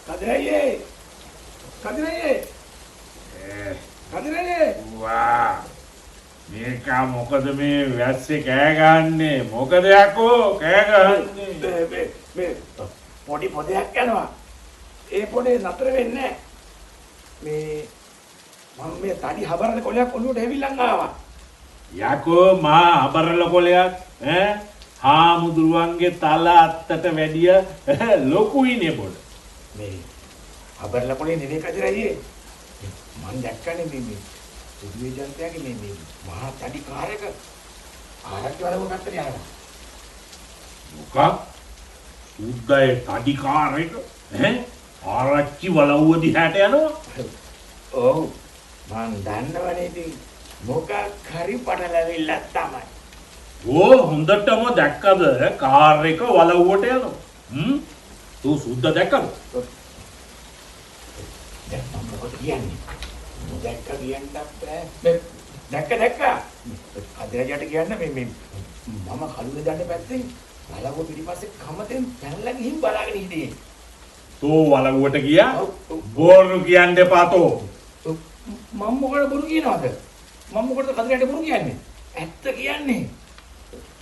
කදිරయ్యේ කදිරయ్యේ කදිරయ్యේ වා මේක මොකද මේ වැස්සේ කෑ ගහන්නේ මොකද යකෝ කෑ ගහන්නේ මේ පොඩි පොදයක් යනවා ඒ පොඩේ නතර වෙන්නේ මේ මම මේ තඩි හබරන කොලයක් ඔළුවට හැවිලන් ආවා යකෝ මා අබරල කොලයක් ඈ හාමුදුරුවන්ගේ තල අත්තට වැඩිය ලොකුයිනේ බොඩ මේ හබරල කොලේ නෙවෙයි කදිරయ్యේ මම දැක්කනේ මේ සුදුවේ ජනතයාගේ මේ මහා තඩි කාර් එක ආරක්ෂක වලම පැත්තට යනවා මොකක් සුද්දේ තඩි කාර් එක ඈ ආරච්චි වලව්ව දිහාට යනවා ඔව් මං දන්නවනේ ඉතින් මොකක් හරි පටලැවිල්ලක් තමයි ඕ හොඳටම දැක්කද කාර් එක වලව්වට යනවා තෝ සුද්ද දැක්කද දැන් මම මොකද කියන්නේ දැක්ක කියන්න බෑ දැක්ක අදරජට කියන්න මේ මම කලුවේ දන්න පැත්තෙන් වලව්ව පිටිපස්සේ කමතෙන් පැනලා ගිහින් බලාගෙන හිටියේ තෝ වලව්වට ගියා බෝරු කියන්න එපා තෝ මම මොකටද බොරු කියනවද මම මොකටද කදිරට බොරු කියන්නේ ඇත්ත කියන්නේ